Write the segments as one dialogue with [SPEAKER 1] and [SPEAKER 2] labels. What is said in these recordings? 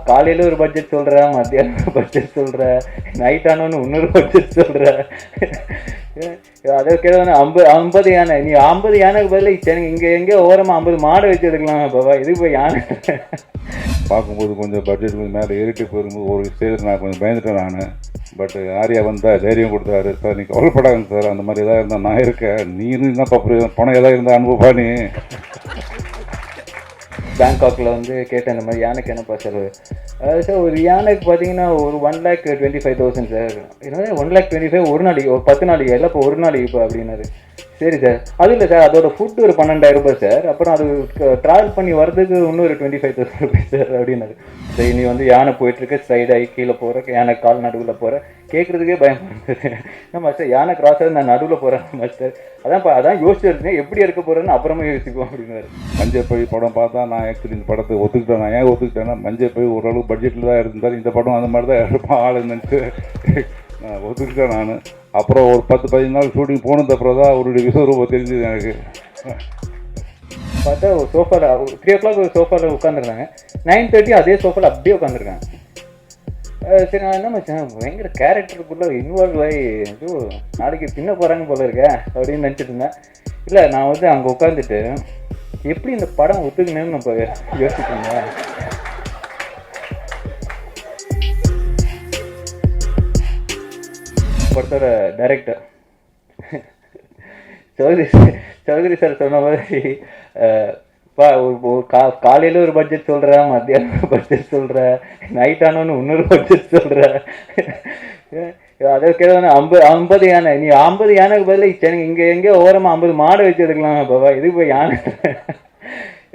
[SPEAKER 1] காலையில் ஒரு பட்ஜெட் சொல்கிற, மத்தியானம் ஒரு பட்ஜெட் சொல்கிற, நைட் ஆனோன்னு இன்னொரு பட்ஜெட் சொல்கிற. அதை கேட்க 50 யானை, நீ 50 யானைக்கு பதில் இங்கே எங்கேயோ ஓரமாக 50 மாடை வச்சு எடுக்கலாம் பாபா, இதுக்கு போய் யானை.
[SPEAKER 2] பார்க்கும்போது கொஞ்சம் பட்ஜெட் கொஞ்சம் மேலே ஏறிட்டு போகும்போது ஒரு ஸ்டேஜ் நான் கொஞ்சம் பயந்துட்டேன் நான். பட் ஆரியா வந்தால் தைரியம் கொடுத்தாரு. சார் நீ கவலைப்படாங்க சார், அந்த மாதிரி எதாவது இருந்தால் நான் இருக்கேன், நீ என்னப்பா பணம் எதாவது இருந்தால் அனுபவப்பா நீ.
[SPEAKER 1] பேங்காக்கில் வந்து கேட்டேன் இந்த மாதிரி யானைக்கு என்னப்பா செலவு. சார் ஒரு யானைக்கு பார்த்தீங்கன்னா ஒரு 1,25,000 சார். என்ன 1,25,000 ஒரு நாளைக்கு, ஒரு 10 நாளைக்கு இல்லை இப்போ ஒரு நாளைக்கு இப்போ அப்படின்னாரு. சரி சார், அது இல்லை சார், அதோட ஃபுட்டு ஒரு 12,000 ரூபாய் சார், அப்புறம் அது ட்ராவல் பண்ணி வர்றதுக்கு இன்னொரு 25,000 ரூபாய் சார் அப்படின்னாரு. சரி, நீ வந்து யானை போயிட்டுருக்க, சைடாகி கீழே போகிற, யானை கால் நடுவில் போகிற, கேட்குறதுக்கே பயப்படுறது. நம்ம சார் யானை கிராஸ் ஆகி நான் நடுவில் போகிறேன் மாஸ்டர், அதான் யோசிச்சிருந்தேன், எப்படி எடுக்க போகிறேன்னு அப்புறமா யோசிக்குவோம் அப்படின்னாரு.
[SPEAKER 2] மஞ்சள் பை படம் பார்த்தா நான் ஆக்சுவலி இந்த படத்தை ஒத்துக்கிட்டேன். நான் ஏன் ஒத்துக்கிட்டேன்னா, மஞ்சள் பை ஓரளவுக்கு பட்ஜெட்டில் தான் இருந்தார், இந்த படம் அந்த மாதிரி தான் எடுப்பான் ஆளுன்னு நான் ஒத்துக்கிட்டேன் நான். அப்புறம் ஒரு 10-15 நாள் ஷூட்டிங் போனது அப்புறம் தான் அவருடைய விஸ்வரூபம் தெரிஞ்சது எனக்கு.
[SPEAKER 1] பார்த்தா ஒரு சோஃபாவில் 3 o'clock ஒரு சோஃபாவில் உட்காந்துருந்தாங்க, 9:30 அதே சோஃபாவில் அப்படியே உட்காந்துருக்காங்க. சரி, நான் என்ன மச்சான் பயங்கர கேரக்டருக்குள்ளே இன்வால்வ் ஆகி எதுவும் நாளைக்கு பின்ன போகிறாங்க போல இருக்க அப்படின்னு நினச்சிட்டு இருந்தேன். இல்லை, நான் வந்து அங்கே உட்காந்துட்டு எப்படி இந்த படம் ஒத்துக்கணும்னு நம்ம யோசிச்சுருந்தேன். படத்தோட டைரக்டர் சௌத்ரி சார் சொன்ன மாதிரி, காலையில் ஒரு பட்ஜெட் சொல்கிற, மத்தியானம் ஒரு பட்ஜெட் சொல்கிற, நைட் ஆனோன்னு இன்னொரு பட்ஜெட் சொல்கிற. அதை கேட்க 50 யானை, நீ 50 யானைக்கு பதில் இங்கே எங்கேயோ ஓரமாக 50 மாடை வச்சு எடுக்கலாம் பாபா, இதுக்கு போய் யானை.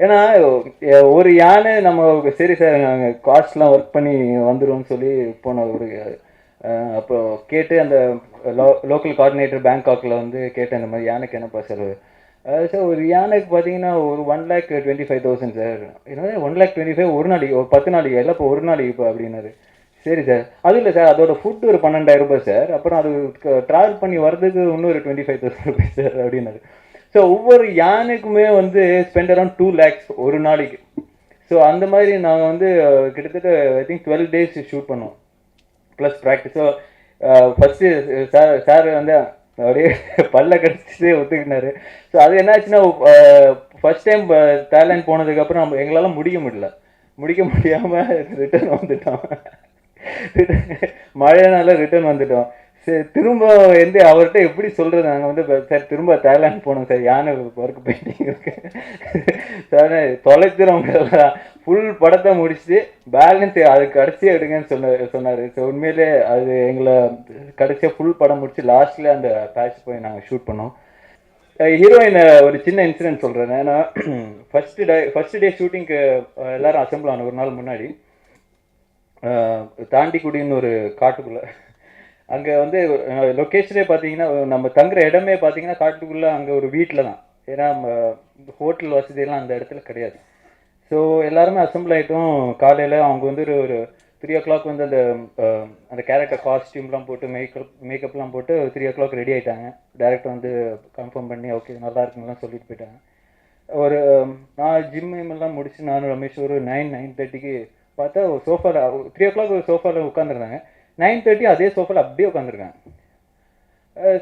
[SPEAKER 1] ஏன்னா ஒரு யானை நம்ம சரி சார் நாங்கள் காஸ்ட்லாம் ஒர்க் பண்ணி வந்துடும்னு சொல்லி போன ஒரு அப்போ கேட்டு அந்த லோக்கல் கோஆர்டினேட்டர் பேங்காக்கில் வந்து கேட்டேன் இந்த மாதிரி யானைக்கு என்னப்பா செலவு. சார் ஒரு யானைக்கு பார்த்தீங்கன்னா ஒரு 1,25,000 சார். என்ன 1,25,000 ஒரு நாளைக்கு, ஒரு 10 நாளைக்கு இல்லை இப்போ ஒரு நாளைக்கு இப்போ அப்படின்னாரு. சரி சார், அது இல்லை சார், அதோட ஃபுட்டு ஒரு 12,000 ரூபாய் சார், அப்புறம் அது ட்ராவல் பண்ணி வர்றதுக்கு இன்னொரு 25,000 ரூபாய் சார் அப்படின்னாரு. ஸோ ஒவ்வொரு யானைக்குமே வந்து ஸ்பெண்ட் அரௌண்ட் 2 lakhs ஒரு நாளைக்கு. ஸோ அந்த மாதிரி நாங்கள் வந்து கிட்டத்தட்ட ஐ திங்க் 12 days ஷூட் பண்ணோம் plus practice. So first sir வந்து அப்படியே பல்ல கடிச்சிட்டு ஒத்துக்கினாரு. ஸோ அது என்னாச்சுன்னா, ஃபஸ்ட் டைம் தாய்லாந்து போனதுக்கப்புறம் எங்களால் முடிக்க முடியாமல் ரிட்டர்ன் வந்துட்டோம். மழைனால ரிட்டர்ன் வந்துட்டோம். சரி, திரும்ப வந்து அவர்கிட்ட எப்படி சொல்கிறது, நாங்கள் வந்து சார் திரும்ப தாய்லாந்து போனோம் சார், யானை ஒர்க் பெயிண்டிங் இருக்கு சார், தொலைச்சிரும் ஃபுல் படத்தை முடிச்சுட்டு பேலன்ஸ் அதுக்கு கடைசியாக எடுங்கன்னு சொன்னார். ஸோ உண்மையிலே அது எங்களை கடைசியாக ஃபுல் படம் முடிச்சு லாஸ்ட்டில் அந்த பேட்ச் போய் நாங்கள் ஷூட் பண்ணோம். ஹீரோயின் ஒரு சின்ன இன்சிடென்ட் சொல்கிறேன். ஏன்னா ஃபஸ்ட்டு டே ஷூட்டிங்க்கு எல்லோரும் அசம்பிள் ஆன ஒரு நாள் முன்னாடி தாண்டிக்குடின்னு ஒரு காட்டுக்குள்ளே, அங்கே வந்து லொக்கேஷனே பார்த்தீங்கன்னா நம்ம தங்குற இடமே பார்த்தீங்கன்னா காட்டுக்குள்ளே, அங்கே ஒரு வீட்டில் தான். ஏன்னா ஹோட்டல் வசதியெல்லாம் அந்த இடத்துல கிடையாது. ஸோ எல்லாருமே அசம்பிள் ஆகிட்டோம். காலையில் அவங்க வந்து ஒரு 3 o'clock வந்து அந்த கேரக்டர் காஸ்டியூம்லாம் போட்டு மேக்கப்லாம் போட்டு 3 o'clock ரெடி ஆகிட்டாங்க. டேரக்டர் வந்து கன்ஃபார்ம் பண்ணி ஓகே நல்லா இருக்குங்கலாம் சொல்லிட்டு போயிட்டாங்க. ஒரு நான் ஜிம்மெல்லாம் முடிச்சு நானும் ரமேஷ் ஒரு 9-9:30க்கு பார்த்தா ஒரு சோஃபாவில் 3 o'clock ஒரு சோஃபாவில் உட்காந்துருந்தாங்க, 9:30 அதே சோஃபாவில் அப்படியே உட்காந்துருக்காங்க.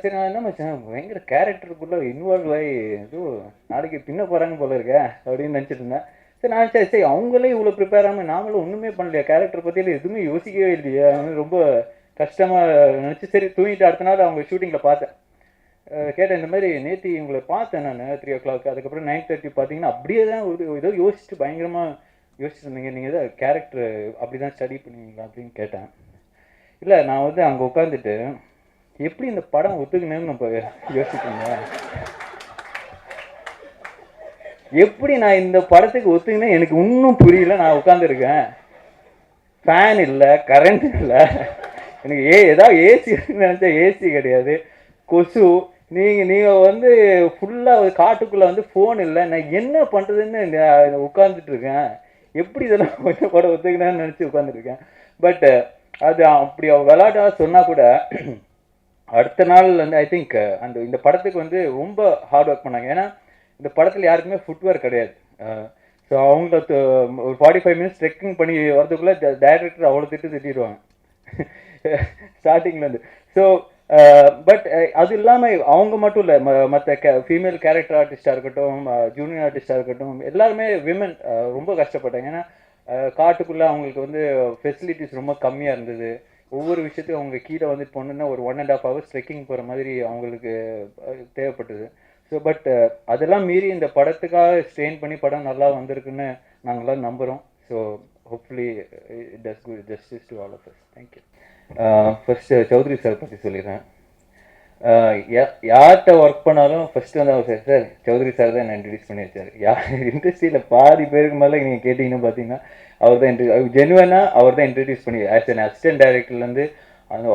[SPEAKER 1] சரி, நான் என்ன மச்சான் பயங்கர கேரக்டருக்குள்ளே இன்வால்வ் ஆகி எதுவும் நாளைக்கு பின்ன போகிறாங்க போல இருக்க அப்படின்னு நினச்சிட்டு இருந்தேன். சரி, நான் சரி அவங்களே இவ்வளோ ப்ரிப்பேர் ஆகாமல் நாமளும் ஒன்றுமே பண்ணலையா, கேரக்டர் பற்றியில் எதுவுமே யோசிக்கவே இல்லையா, ரொம்ப கஷ்டமாக நினச்சி சரி தூங்கிட்டு அடுத்த நாள் அவங்க ஷூட்டிங்கில் பார்த்தேன். கேட்டேன் இந்த மாதிரி நேற்று இவங்களை பார்த்தேன் நான் 3 o'clock, அதுக்கப்புறம் 9:30 பார்த்தீங்கன்னா அப்படியே தான் ஏதோ யோசிச்சுட்டு பயங்கரமாக யோசிச்சுருந்தீங்க, நீங்கள் ஏதோ கேரக்டர் அப்படி தான் ஸ்டடி பண்ணுவீங்களா அப்படின்னு கேட்டேன். இல்லை, நான் வந்து அங்கே உட்காந்துட்டு எப்படி இந்த படம் ஒத்துக்கணும்னு நம்ம யோசிச்சுருந்தேன். எப்படி நான் இந்த படத்துக்கு ஒத்துக்கினேன் எனக்கு இன்னும் புரியல. நான் உட்காந்துருக்கேன், ஃபேன் இல்லை, கரண்ட் இல்லை, எனக்கு ஏதாவது ஏசி நினச்சா ஏசி கிடையாது, கொசு. நீங்கள் வந்து ஃபுல்லாக காட்டுக்குள்ளே வந்து ஃபோன் இல்லை, நான் என்ன பண்ணுறதுன்னு உட்காந்துட்டு இருக்கேன். எப்படி இதெல்லாம் கொஞ்சம் படம் ஒத்துக்கினான்னு நினச்சி உட்காந்துருக்கேன். பட் அது அப்படி விளையாட்டா சொன்னால் கூட அடுத்த நாள் வந்து ஐ திங்க் இந்த படத்துக்கு வந்து ரொம்ப ஹார்ட் ஒர்க் பண்ணாங்க. ஏன்னா இந்த படத்தில் யாருக்குமே ஃபுட்வேர் கிடையாது. ஸோ ஸோ அவங்கள ஒரு 45 மினிட்ஸ் ட்ரெக்கிங் பண்ணி வரதுக்குள்ளே டைரக்டர் அவ்வளோ திட்டிடுவாங்க ஸ்டார்டிங்லேருந்து. ஸோ பட் அது இல்லாமல் அவங்க மட்டும் இல்லை, மற்ற ஃபீமேல் கேரக்டர் ஆர்டிஸ்டாக இருக்கட்டும், ஜூனியர் ஆர்டிஸ்டாக இருக்கட்டும், எல்லாருமே விமன் ரொம்ப கஷ்டப்பட்டாங்க. ஏன்னா காட்டுக்குள்ளே அவங்களுக்கு வந்து ஃபெசிலிட்டிஸ் ரொம்ப கம்மியாக இருந்தது. ஒவ்வொரு விஷயத்தையும் அவங்க கீழே வந்துட்டு போகணுன்னா ஒரு 1.5 hours ட்ரெக்கிங் போகிற மாதிரி அவங்களுக்கு தேவைப்பட்டது. ஸோ பட் அதெல்லாம் மீறி இந்த படத்துக்காக ஸ்ட்ரெயின் பண்ணி படம் நல்லா வந்திருக்குன்னு நாங்களாம் நம்புகிறோம். So hopefully it does good justice to all of us. Thank you. First Chowdhury sir பற்றி சொல்லிடுறேன். யார்கிட்ட ஒர்க் பண்ணாலும் ஃபஸ்ட்டு வந்து அவர் சார் சௌத்ரி சார் தான் என்ன இன்ட்ரடியூஸ் பண்ணி வச்சார். இண்டஸ்ட்ரியில் பாதி பேருக்கு மேலே நீங்கள் கேட்டிங்கன்னு பார்த்தீங்கன்னா அவர் தான் ஜெனுவனாக அவர் தான் இன்ட்ரடியூஸ் பண்ணி ஆஸ் அன் அசிஸ்டன்ட் டைரக்டர்லேருந்து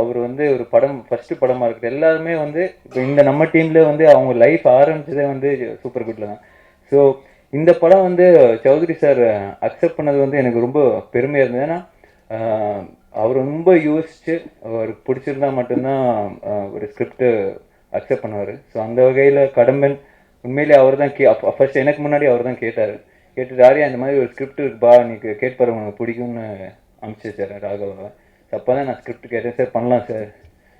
[SPEAKER 1] அவர் வந்து ஒரு படம் ஃபஸ்ட்டு படமாக இருக்குது. எல்லாருமே வந்து இப்போ இந்த நம்ம டீமில் வந்து அவங்க லைஃப் ஆரம்பிச்சதே வந்து சூப்பர் குட்டில் தான். ஸோ இந்த படம் வந்து சௌத்ரி சார் அக்செப்ட் பண்ணது வந்து எனக்கு ரொம்ப பெருமையாக இருந்தது. ஏன்னா அவர் ரொம்ப யோசிச்சு அவருக்கு பிடிச்சிருந்தா மட்டும்தான் ஒரு ஸ்கிரிப்டு அக்செப்ட் பண்ணுவார். ஸோ அந்த வகையில் கடம்பன் உண்மையிலே அவர் தான் ஃபர்ஸ்ட் எனக்கு முன்னாடி அவர் தான் கேட்டுட்டு ஆரியா இந்த மாதிரி ஒரு ஸ்கிரிப்ட் இருக்குப்பா நீக்கு கேட்பாரு உனக்கு பிடிக்கும்னு அனுப்பிச்சு சார் ராகவா. ஸோ அப்போ தான் நான் ஸ்கிரிப்ட் கேட்டேன். சார் பண்ணலாம் சார்,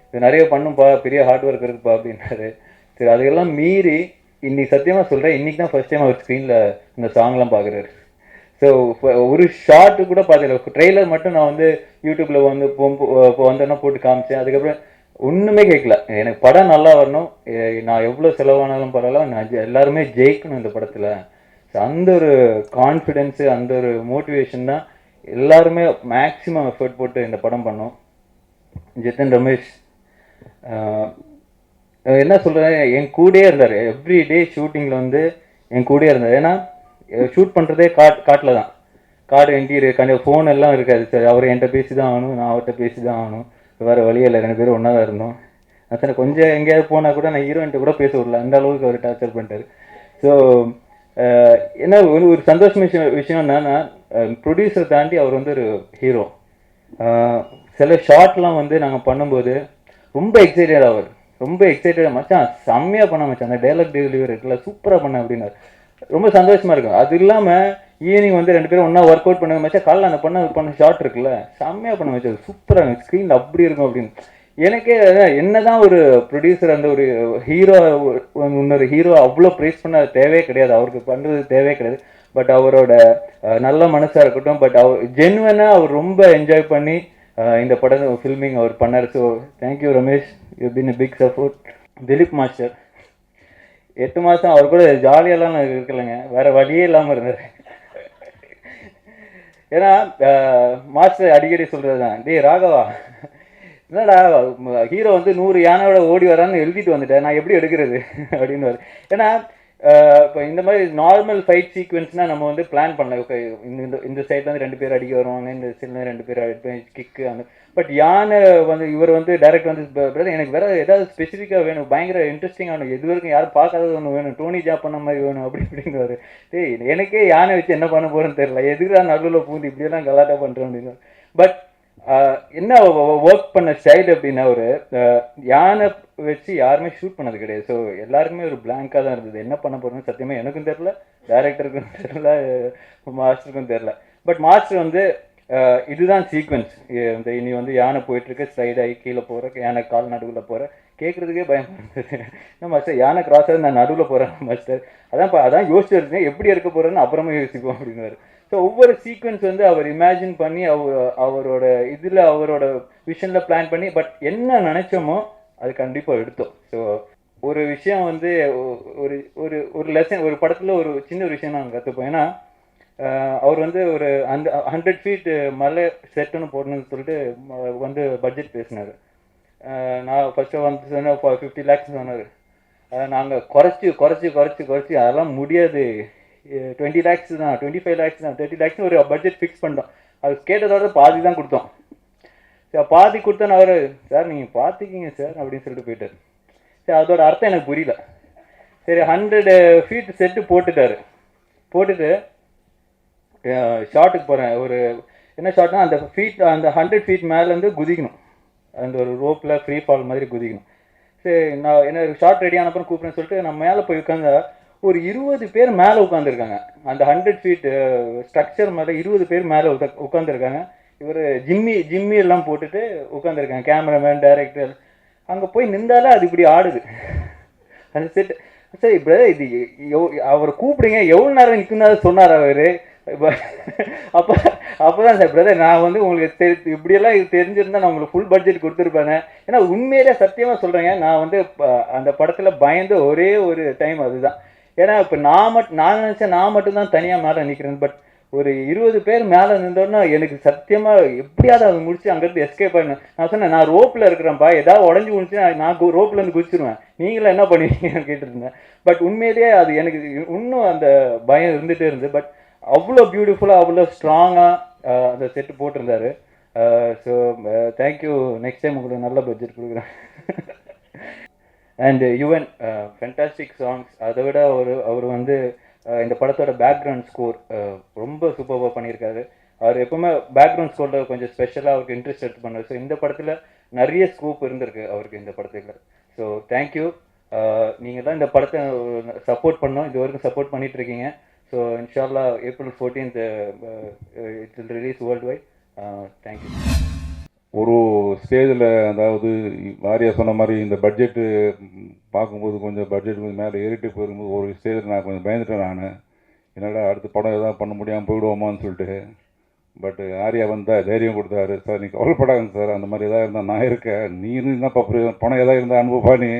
[SPEAKER 1] இது நிறைய பண்ணும்பா, பெரிய ஹார்ட் ஒர்க் இருக்குப்பா அப்படின்னாரு. சரி அதையெல்லாம் மீறி இன்னைக்கு சத்தியமாக சொல்கிறேன், இன்றைக்கி தான் ஃபர்ஸ்ட் டைம் அவர் ஸ்க்ரீனில் இந்த சாங்லாம் பார்க்குறாரு. ஸோ ஒரு ஷார்ட்டு கூட பார்த்துல, ட்ரெய்லர் மட்டும் நான் வந்து யூடியூப்பில் வந்து வந்தோன்னா போட்டு காமிச்சேன். அதுக்கப்புறம் ஒன்றுமே கேட்கல. எனக்கு படம் நல்லா வரணும், நான் எவ்வளோ செலவானாலும் பரவாயில்ல, நான் எல்லாருமே ஜெயிக்கணும் இந்த படத்தில். ஸோ அந்த ஒரு கான்ஃபிடென்ஸு, அந்த ஒரு மோட்டிவேஷன் தான் எல்லாருமே மேக்ஸிமம் எஃபர்ட் போட்டு இந்த படம் பண்ணோம். ஜித்தன் ரமேஷ் என்ன சொல்கிறேன், என் கூடயே இருந்தார். எவ்ரி டே ஷூட்டிங்கில் வந்து என் கூடயே இருந்தார். ஏன்னா ஷூட் பண்ணுறதே காட்டில் தான், காடு இன்டீரியர் ஃபோன் எல்லாம் இருக்காது சார். அவர் என்கிட்ட பேசி தான் ஆகணும், நான் அவர்கிட்ட பேசி தான் ஆகணும், வேறு வழியே இல்லை. 2 பேரும் ஒன்றா தான் இருந்தோம். சார் கொஞ்சம் எங்கேயாவது போனால் கூட நான் ஹீரோயின்ட்ட கூட பேச விடல, அந்த அளவுக்கு அவர் டார்ச்சர் பண்ணிட்டார். ஸோ என்ன ஒரு சந்தோஷம் விஷயம் என்னன்னா, ப்ரொடியூசர் தாண்டி அவர் வந்து ஒரு ஹீரோ. சில ஷார்ட்லாம் வந்து நாங்கள் பண்ணும்போது ரொம்ப எக்ஸைட்டட், அவர் ரொம்ப எக்ஸைட்டடாக மச்சான் செம்மையாக பண்ண மச்சான், அந்த டைலாக் டெலிவரி இருக்குல்ல சூப்பராக பண்ண அப்படின்னாரு. ரொம்ப சந்தோஷமாக இருக்கும். அது இல்லாமல் ஈவினிங் வந்து 2 பேரும் ஒன்றா ஒர்க் அவுட் பண்ண மச்சா, காலைல அந்த பண்ண ஷார்ட் இருக்குல்ல செம்மையாக பண்ண மச்சா, சூப்பராக ஸ்க்ரீனில் அப்படி இருக்கும் அப்படின்னு. எனக்கே என்னதான் ஒரு ப்ரொடியூசர் அந்த ஒரு ஹீரோ, இன்னொரு ஹீரோ அவ்வளோ ப்ரைஸ் பண்ண தேவையே கிடையாது, அவருக்கு பண்ணுறது தேவையே கிடையாது. பட் அவரோட நல்ல மனசாக இருக்கட்டும், பட் அவர் ஜென்வனாக அவர் ரொம்ப என்ஜாய் பண்ணி இந்த படம் ஃபில்மிங் அவர் பண்ணார். So thank you Ramesh, you been a big support. Dileep master 8 மாதம் அவர் கூட ஜாலியெல்லாம் இருக்கலைங்க, வேறு வழியே இல்லாமல் இருந்தார். ஏன்னா மாஸ்டர் அடிக்கடி சொல்கிறது தான், டேய் ராகவா என்னடா ஹீரோ வந்து 100 யானையோட ஓடி வரான்னு எழுதிட்டு வந்துட்டேன், நான் எப்படி எடுக்கிறது அப்படின்னு. ஏன்னா இப்போ இந்த மாதிரி நார்மல் ஃபைட் சீக்வன்ஸ்னால் நம்ம வந்து பிளான் பண்ணல, ஓகே இந்த சைட்லேருந்து 2 பேர் அடிக்க வருவாங்க, இந்த சைட்லேருந்து 2 பேர் அடிப்பேன் கிக்கு அந்த. பட் யானை வந்து இவர் வந்து டைரக்ட் வந்து பிரதர் எனக்கு வேறு ஏதாவது ஸ்பெசிஃபிக்காக வேணும், பயங்கர இன்ட்ரெஸ்டிங்காக இது வரைக்கும் யாரும் பார்க்காதது ஒன்று வேணும், டோனி ஜாப் பண்ண மாதிரி வேணும் அப்படி இப்படின்னு. டேய் எனக்கே யானை வச்சு என்ன பண்ண போகிறேன்னு தெரியல, எதுக்குறா நடுவில் பூந்து இப்படியெல்லாம் கலாட்டா பண்ணுறேன் அப்படின்னு. பட் என்ன ஒர்க் பண்ண ஸ்டைல் அப்படின்னா, ஒரு யானை வச்சு யாருமே ஷூட் பண்ணது கிடையாது. ஸோ எல்லாருக்குமே ஒரு பிளாங்காக தான் இருந்தது, என்ன பண்ண போகிறோன்னு சத்தியமாக எனக்கும் தெரில, டைரக்டருக்கும் தெரில, மாஸ்டருக்கும் தெரில. பட் மாஸ்டர் வந்து இதுதான் சீக்வன்ஸ், இந்த இனி வந்து யானை போயிட்டுருக்கு, ஸ்லைட் ஆகி கீழே போகிற, யானை கால் நடுவில் போகிற, கேட்குறதுக்கே பயம் இருந்தது. என்ன மாஸ்டர் யானை கிராஸ் ஆகி நான் நடுவில் போகிறேன் மாஸ்டர், அதான் யோசிச்சு எப்படி இருக்க போகிறேன்னு அப்புறமா யோசிப்போம் அப்படின்னு. ஸோ ஒவ்வொரு சீக்வன்ஸ் வந்து அவர் இமேஜின் பண்ணி அவரோட இதில் அவரோட விஷனில் பிளான் பண்ணி, பட் என்ன நினச்சோமோ அது கண்டிப்பாக எடுத்தோம். ஸோ ஒரு விஷயம் வந்து ஒரு ஒரு ஒரு லெசன் ஒரு படத்தில் ஒரு சின்ன ஒரு விஷயம் நாங்கள் கற்றுப்போம். ஏன்னா அவர் வந்து ஒரு அந்த 100 feet மலை செட்டுன்னு போடணும்னு சொல்லிட்டு வந்து பட்ஜெட் பேசினார். நான் ஃபஸ்ட்டு வந்து சொன்னேன் 50 lakhs சொன்னார். நாங்கள் குறைச்சி அதெல்லாம் முடியாது, 20 lakhs தான், 25 lakhs தான், 30 lakhs ஒரு பட்ஜெட் ஃபிக்ஸ் பண்ணிட்டோம். அது கேட்டதோட பாதி தான் கொடுத்தோம். சரி பாதி கொடுத்தோன்னு அவர் சார் நீங்கள் பார்த்துக்கிங்க சார் அப்படின்னு சொல்லிட்டு போயிட்டார். சரி அதோட அர்த்தம் எனக்கு புரியல. சரி 100 feet செட்டு போட்டுட்டு ஷார்ட்டுக்கு போகிறேன். ஒரு என்ன ஷார்ட்னா அந்த 100 feet மேலேருந்து குதிக்கணும், அந்த ஒரு ரோப்பில் ஃப்ரீ ஃபால் மாதிரி குதிக்கணும். சரி நான் என்ன ஷார்ட் ரெடி ஆனப்பறம் கூப்பிட்றேன்னு சொல்லிட்டு நான் மேலே போய் உட்காந்தா ஒரு 20 பேர் மேலே உட்காந்துருக்காங்க. அந்த 100 ஃபீட் ஸ்ட்ரக்சர் மேலே 20 பேர் மேலே உட்காந்துருக்காங்க. இவர் ஜிம்மி எல்லாம் போட்டுட்டு உட்காந்துருக்காங்க, கேமராமேன், டைரக்டர். அங்கே போய் நின்றாலே அது இப்படி ஆடுது அந்த செட். சரி பிரதர், இது அவரை கூப்பிடுங்க, எவ்வளோ நேரம் நிற்குனாலும் சொன்னார் அவர். அப்போ அப்போதான் சார் பிரதர், நான் வந்து உங்களுக்கு இப்படியெல்லாம் இது தெரிஞ்சிருந்தா நான் உங்களுக்கு ஃபுல் பட்ஜெட் கொடுத்துருப்பேன். ஏன்னா உண்மையிலே சத்தியமாக சொல்கிறேங்க, நான் வந்து அந்த படத்தில் பயந்து ஒரே ஒரு டைம் அதுதான். ஏன்னா இப்போ நான் நினச்சேன் நான் மட்டும்தான் தனியாக மேலே நிற்கிறேன். பட் ஒரு 20 பேர் மேலே நின்றோன்னா எனக்கு சத்தியமாக எப்படியாவது அதை முடிச்சு அங்கேருந்து எஸ்கேப் ஆகணும். நான் சொன்னேன், நான் ரோப்பில் இருக்கிறேன்ப்பா, ஏதாவது உடஞ்சி முடிச்சு நான் ரோப்லேருந்து குதிச்சிருவேன், நீங்களும் என்ன பண்ணுவீங்கன்னு கேட்டுருந்தேன். பட் உண்மையிலேயே அது எனக்கு இன்னும் அந்த பயம் இருந்துகிட்டே இருந்து. பட் அவ்வளோ பியூட்டிஃபுல்லாக, அவ்வளோ ஸ்ட்ராங்காக அந்த செட்டு போட்டிருந்தாரு. So thank you. நெக்ஸ்ட் டைம் உங்களுக்கு நல்ல பட்ஜெட் கொடுக்குறேன். And Yuvan fantastic songs. அதை விட அவர் வந்து இந்த படத்தோட பேக்ரவுண்ட் ஸ்கோர் ரொம்ப சூப்பராக பண்ணியிருக்காரு. அவர் எப்பவுமே பேக்ரவுண்ட் ஸ்கோரில் கொஞ்சம் ஸ்பெஷலாக அவருக்கு இன்ட்ரெஸ்ட் எடுத்து பண்ணார். ஸோ இந்த படத்தில் நிறைய ஸ்கோப் இருந்திருக்கு அவருக்கு இந்த படத்துக்கு. So thank you. நீங்கள் தான் இந்த படத்தை சப்போர்ட் பண்ணோம், இது வரைக்கும் சப்போர்ட் பண்ணிட்டு இருக்கீங்க. ஸோ இன்ஷால்லா April 14th it will release world wide. Thank you.
[SPEAKER 2] ஒரு ஸ்டேஜில், அதாவது வாரியா சொன்ன மாதிரி இந்த பட்ஜெட்டு பார்க்கும்போது கொஞ்சம் பட்ஜெட் கொஞ்சம் மேலே ஏறிட்டு போயிருக்கும்போது ஒரு ஸ்டேஜில் நான் கொஞ்சம் பயந்துட்டேன். நான் என்னடா அடுத்த படம் எதாவது பண்ண முடியாமல் போயிடுவோமான்னு சொல்லிட்டு. பட் ஆரியா வந்தால் தைரியம் கொடுத்தாரு. சார் நீ கவலைப்படாங்க சார், அந்த மாதிரி எதாவது இருந்தால் நான் இருக்கேன், நீ என்னப்பா பணம் எதாவது இருந்தால் அனுபவப்பா நீ.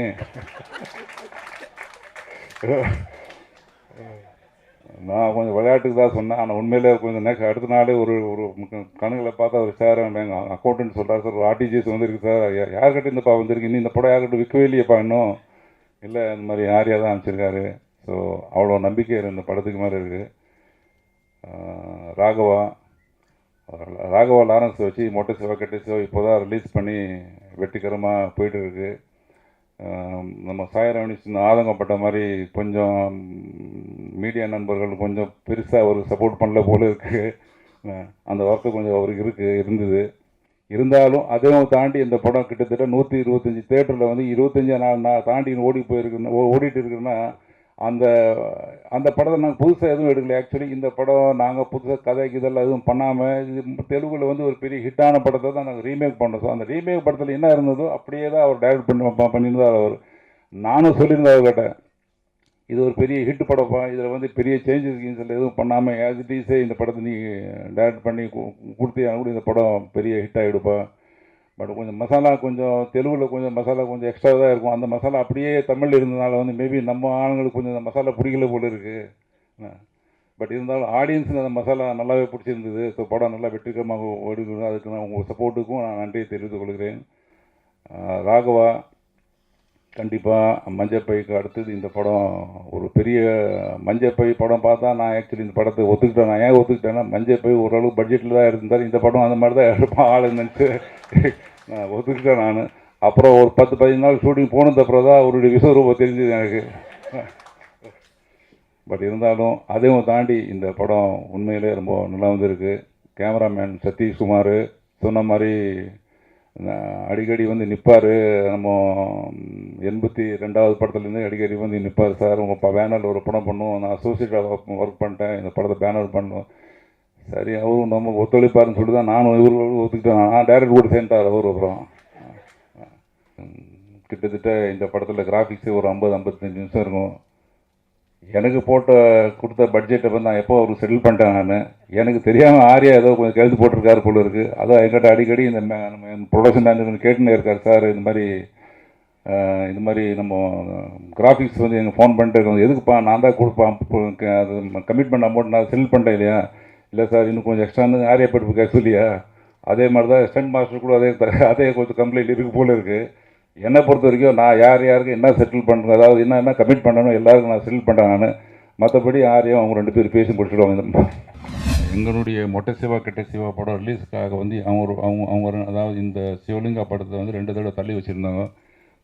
[SPEAKER 2] நான் கொஞ்சம் விளையாட்டுக்கு தான் சொன்னேன். ஆனால் உண்மையிலே கொஞ்சம் நெக்ஸ்ட் அடுத்த நாளே ஒரு கணக்கில் பார்த்தா ஒரு சார் எங்கள் அக்கௌண்டன்ட் சொல்கிறார், சார் ஒரு ஆர்டிஜிஎஸ் வந்துருக்கு சார், யார்கிட்ட இருந்தப்பா வந்திருக்கு, இன்னும் இந்த படம் யார்கிட்ட விற்கவே இல்லையப்பா இன்னும். இல்லை, அந்த மாதிரி ஆரியா தான் அனுப்பிச்சிருக்காரு. ஸோ அவ்வளோ நம்பிக்கை இந்த படத்துக்கு மேலே இருக்குது. ராகவா லாரன்ஸ் வச்சு மொட்டை சிவா கெட்ட சிவா இப்போ தான் ரிலீஸ் பண்ணி வெற்றிகரமாக போயிட்டு இருக்குது. நம்ம சாயரவணிச்சு ஆதங்கப்பட்ட மாதிரி கொஞ்சம் மீடியா நண்பர்கள் கொஞ்சம் பெருசாக அவருக்கு சப்போர்ட் பண்ணல போல இருக்குது. அந்த வார்த்தை கொஞ்சம் அவருக்கு இருந்தது. இருந்தாலும் அதையும் தாண்டி இந்த படம் கிட்டத்தட்ட 125 தேட்டரில் வந்து 25 நாள் தாண்டி ஓடிட்டு இருக்குன்னா அந்த அந்த படத்தை நாங்கள் புதுசாக எதுவும் எடுக்கல. ஆக்சுவலி இந்த படம் நாங்கள் புதுசாக கதைக்கு இதெல்லாம் எதுவும் பண்ணாமல் இது தெலுங்கில் வந்து ஒரு பெரிய ஹிட்டான படத்தை தான் நாங்கள் ரீமேக் பண்ணோம். ஸோ அந்த ரீமேக் படத்தில் என்ன இருந்ததோ அப்படியே தான் அவர் டைரக்ட் பண்ணியிருந்தார் அவர். நானும் சொல்லியிருந்தேன் அவர்கிட்ட, இது ஒரு பெரிய ஹிட் படப்பா, இதில் வந்து பெரிய சேஞ்சஸ் கீன்ஸில் எதுவும் பண்ணாமல் ஆஸ் இட் ஈஸே இந்த படத்தை நீ டைரக்ட் பண்ணி கொடுத்தீங்கன்னா கூட இந்த படம் பெரிய ஹிட் ஆகிடுப்பா. பட் கொஞ்சம் மசாலா, கொஞ்சம் தெலுங்கில் கொஞ்சம் மசாலா கொஞ்சம் எக்ஸ்ட்ரா தான் இருக்கும். அந்த மசாலா அப்படியே தமிழில் இருந்ததுனால வந்து மேபி நம்ம ஆளுங்களுக்கு கொஞ்சம் அந்த மசாலா பிடிக்கல போல இருக்குது. பட் இருந்தாலும் ஆடியன்ஸுக்கு அந்த மசாலா நல்லாவே பிடிச்சிருந்தது. ஸோ படம் நல்லா வெற்றிகரமாக ஓடுகிறது. அதுக்கு நான் உங்கள் சப்போர்ட்டுக்கும் நான் நன்றியை தெரிவித்துக் கொள்கிறேன். ராகவா கண்டிப்பாக மஞ்சப்பைக்கு அடுத்தது இந்த படம் ஒரு பெரிய மஞ்சப்பை படம் பார்த்தா நான் ஆக்சுவலி இந்த படத்தை ஒத்துக்கிட்டேன். நான் ஏன் ஒத்துக்கிட்டேன்னா மஞ்சப்பை ஓரளவு பட்ஜெட்டில் தான் இருந்தார். இந்த படம் அந்த மாதிரி தான் எடுப்பான் ஆளுன்னு நினச்சி நான் ஒத்துக்கிட்டேன். நான் அப்புறம் ஒரு 10-15 நாள் ஷூட்டிங் போனது அப்புறம் தான் அவருடைய விஸ்வரூபம் தெரிஞ்சது எனக்கு. பட் இருந்தாலும் அதையும் தாண்டி இந்த படம் உண்மையிலே ரொம்ப நல்லா வந்திருக்கு. கேமராமேன் சதீஷ்குமார் சொன்ன மாதிரி அடிக்கடி வந்து நிற்பார். நம்ம 82வது படத்துலேருந்து அடிக்கடி வந்து நிற்பார். சார் உங்கள் பேனரில் ஒரு படம் பண்ணுவோம், நான் அசோசியேட்டாக ஒர்க் பண்ணிட்டேன், இந்த படத்தை பேனர் பண்ணுவோம். சரி, அவரும் நம்ம ஒத்துழைப்பாருன்னு சொல்லிட்டு தான் நானும் இவர்களும் ஒத்துக்கிட்டேன். நான் டைரக்ட் கூட சேர்ந்தார் அவர். அப்புறம் கிட்டத்தட்ட இந்த படத்தில் கிராஃபிக்ஸு ஒரு 50-55 நிமிஷம் இருக்கும். எனக்கு கொடுத்த பட்ஜெட்டை வந்து நான் எப்போ அவருக்கு செட்டில் பண்ணிட்டேன். நான் எனக்கு தெரியாமல் ஆரியா ஏதோ கொஞ்சம் கழுத்து போட்டிருக்காரு போல இருக்குது. அதான் என்கிட்ட அடிக்கடி இந்த நம்ம ப்ரொடக்ஷன் மேனேஜர் கேட்டுன்னு இருக்கார், சார் இந்த மாதிரி நம்ம கிராஃபிக்ஸ் வந்து எங்கள் ஃபோன் பண்ணிட்டு இருக்கோம், எதுக்குப்பா நான் தான் கொடுப்பேன், அது கமிட்மெண்ட் அமௌண்ட் நான் செட்டில் பண்ணிட்டேன் இல்லையா. இல்லை சார் இன்னும் கொஞ்சம் எக்ஸ்ட்ரா வந்து ஆரியா படிப்பு கேட்க சொல்லியா. அதே மாதிரி தான் ஸ்டண்ட் மாஸ்டர் கூட அதே கொஞ்சம் கம்ப்ளைண்ட் இருக்குது போல இருக்குது. என்னை பொறுத்த வரைக்கும் நான் யாருக்கு என்ன செட்டில் பண்ணுறேன், அதாவது என்ன கமிட் பண்ணணும் எல்லாருக்கும் நான் செட்டில் பண்ணுறேன் நான். மற்றபடி யாரையும் அவங்க 2 பேர் பேசி முடிச்சுடுவாங்க. எங்களுடைய மொட்டை சிவா கெட்ட சிவா படம் ரிலீஸுக்காக வந்து அவங்க அதாவது இந்த சிவலிங்கா படத்தை வந்து 2 தடவை தள்ளி வச்சுருந்தாங்க.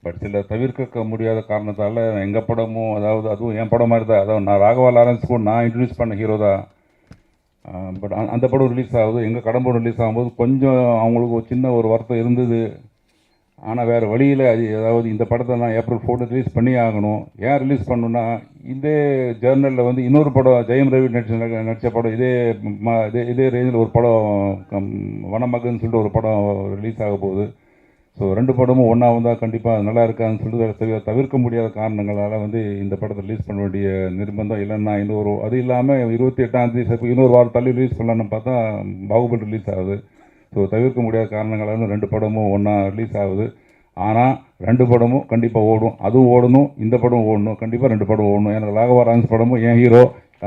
[SPEAKER 2] பட் சில தவிர்க்க முடியாத காரணத்தால் எங்கள் படமும், அதாவது அதுவும் என் படம் மாதிரி தான், அதாவது நான் ராகவா லாரன்ஸ் கூட நான் இன்ட்ரடியூஸ் பண்ண ஹீரோ தான். பட் அந்த படம் ரிலீஸ் ஆகுது, எங்கள் கடம்பம் ரிலீஸ் ஆகும்போது கொஞ்சம் அவங்களுக்கு ஒரு சின்ன ஒரு வருத்தம் இருந்தது. ஆனால் வேறு வழியில் அது அதாவது இந்த படத்தை நான் ஏப்ரல் 4 ரிலீஸ் பண்ணி ஆகணும். ஏன் ரிலீஸ் பண்ணணுன்னா, இதே ஜேர்னலில் வந்து இன்னொரு படம் ஜெயம் ரவி நடித்த படம் இதே ரேஞ்சில் ஒரு படம் வனமகன் சொல்லிட்டு ஒரு படம் ரிலீஸ் ஆக போகுது. ஸோ 2 படமும் ஒன்றா வந்தால் கண்டிப்பாக நல்லா இருக்காதுன்னு சொல்லிட்டு தவிர்க்க முடியாத காரணங்களால் வந்து இந்த படத்தை ரிலீஸ் பண்ண வேண்டிய நிர்பந்தம். இல்லைன்னா அது இல்லாமல் 28ஆம் தேதி இன்னொரு வாரம் தள்ளி ரிலீஸ் பண்ணலான்னு பார்த்தா பாகுபலி ரிலீஸ் ஆகுது. ஸோ தவிர்க்க முடியாத காரணங்களால் 2 படமும் ஒன்றா ரிலீஸ் ஆகுது. ஆனால் 2 படமும் கண்டிப்பாக ஓடும். அதுவும் ஓடணும், இந்த படம் ஓடணும், கண்டிப்பாக 2 படம் ஓடணும். எனக்கு ராகவராஜ் படமும் என் ஹீரோ,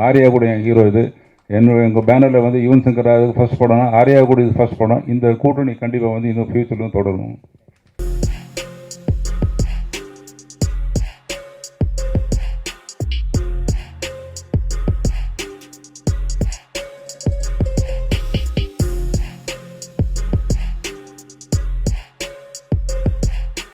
[SPEAKER 2] ஆர்யா கூட என் ஹீரோ. இது எங்கள் பேனரில் வந்து யுவன் சங்கர் ராஜுக்கு ஃபர்ஸ்ட் படம், ஆர்யா கூட இது ஃபர்ஸ்ட் படம். இந்த கூட்டணி கண்டிப்பாக வந்து இன்னும் ஃபியூச்சர்லையும் தொடரும்.